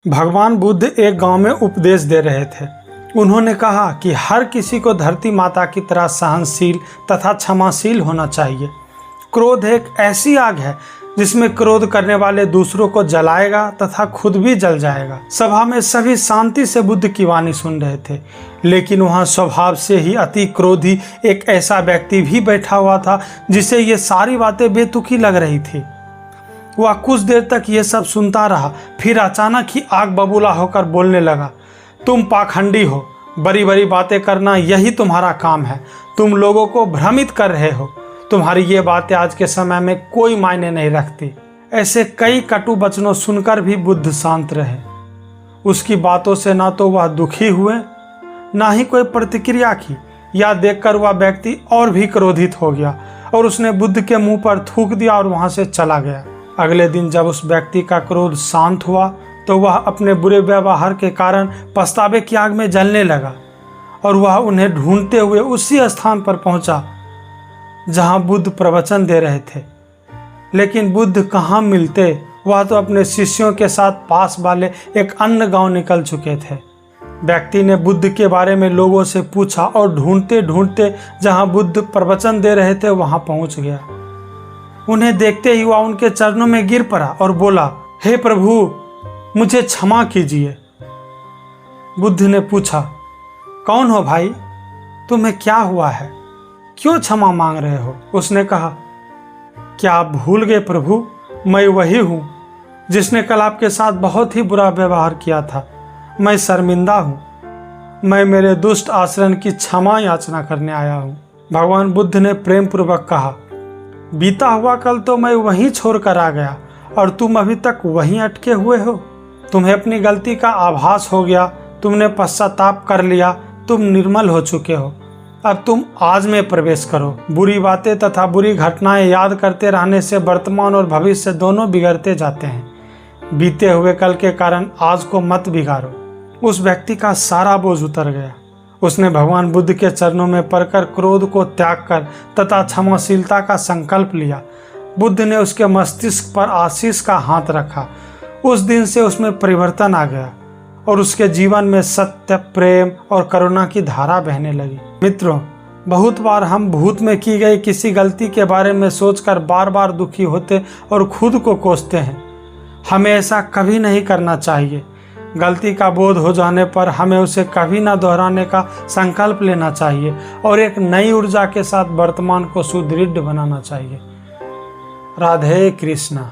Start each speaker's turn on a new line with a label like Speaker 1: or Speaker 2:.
Speaker 1: भगवान बुद्ध एक गांव में उपदेश दे रहे थे। उन्होंने कहा कि हर किसी को धरती माता की तरह सहनशील तथा क्षमाशील होना चाहिए। क्रोध एक ऐसी आग है जिसमें क्रोध करने वाले दूसरों को जलाएगा तथा खुद भी जल जाएगा। सभा में सभी शांति से बुद्ध की वाणी सुन रहे थे, लेकिन वहां स्वभाव से ही अति क्रोधी एक ऐसा व्यक्ति भी बैठा हुआ था जिसे ये सारी बातें बेतुकी लग रही थी। वह कुछ देर तक ये सब सुनता रहा, फिर अचानक ही आग बबूला होकर बोलने लगा, तुम पाखंडी हो, बड़ी बड़ी बातें करना यही तुम्हारा काम है। तुम लोगों को भ्रमित कर रहे हो। तुम्हारी ये बातें आज के समय में कोई मायने नहीं रखती। ऐसे कई कटु वचनों सुनकर भी बुद्ध शांत रहे। उसकी बातों से ना तो वह दुखी हुए, ना ही कोई प्रतिक्रिया की। यह देखकर वह व्यक्ति और भी क्रोधित हो गया और उसने बुद्ध के मुंह पर थूक दिया और वहां से चला गया। अगले दिन जब उस व्यक्ति का क्रोध शांत हुआ तो वह अपने बुरे व्यवहार के कारण पछतावे की आग में जलने लगा और वह उन्हें ढूंढते हुए उसी स्थान पर पहुंचा जहां बुद्ध प्रवचन दे रहे थे। लेकिन बुद्ध कहाँ मिलते, वह तो अपने शिष्यों के साथ पास वाले एक अन्य गांव निकल चुके थे। व्यक्ति ने बुद्ध के बारे में लोगों से पूछा और ढूंढते ढूंढते जहां बुद्ध प्रवचन दे रहे थे वहां पहुंच गया। उन्हें देखते ही वह उनके चरणों में गिर पड़ा और बोला, हे प्रभु, मुझे क्षमा कीजिए। बुद्ध ने पूछा, कौन हो भाई, तुम्हें क्या हुआ है, क्यों क्षमा मांग रहे हो? उसने कहा, क्या आप भूल गए प्रभु, मैं वही हूँ जिसने कल आपके साथ बहुत ही बुरा व्यवहार किया था। मैं शर्मिंदा हूँ। मैं मेरे दुष्ट आचरण की क्षमा याचना करने आया हूँ। भगवान बुद्ध ने प्रेम पूर्वक कहा, बीता हुआ कल तो मैं वहीं छोड़कर आ गया और तुम अभी तक वहीं अटके हुए हो। तुम्हें अपनी गलती का आभास हो गया, तुमने पश्चाताप कर लिया, तुम निर्मल हो चुके हो। अब तुम आज में प्रवेश करो। बुरी बातें तथा बुरी घटनाएं याद करते रहने से वर्तमान और भविष्य दोनों बिगड़ते जाते हैं। बीते हुए कल के कारण आज को मत बिगाड़ो। उस व्यक्ति का सारा बोझ उतर गया। उसने भगवान बुद्ध के चरणों में पड़कर क्रोध को त्याग कर तथा क्षमाशीलता का संकल्प लिया। बुद्ध ने उसके मस्तिष्क पर आशीष का हाथ रखा। उस दिन से उसमें परिवर्तन आ गया और उसके जीवन में सत्य, प्रेम और करुणा की धारा बहने लगी। मित्रों, बहुत बार हम भूत में की गई किसी गलती के बारे में सोचकर बार बार दुखी होते और खुद को कोसते हैं। हमें ऐसा कभी नहीं करना चाहिए। गलती का बोध हो जाने पर हमें उसे कभी ना दोहराने का संकल्प लेना चाहिए और एक नई ऊर्जा के साथ वर्तमान को सुदृढ़ बनाना चाहिए। राधे कृष्णा।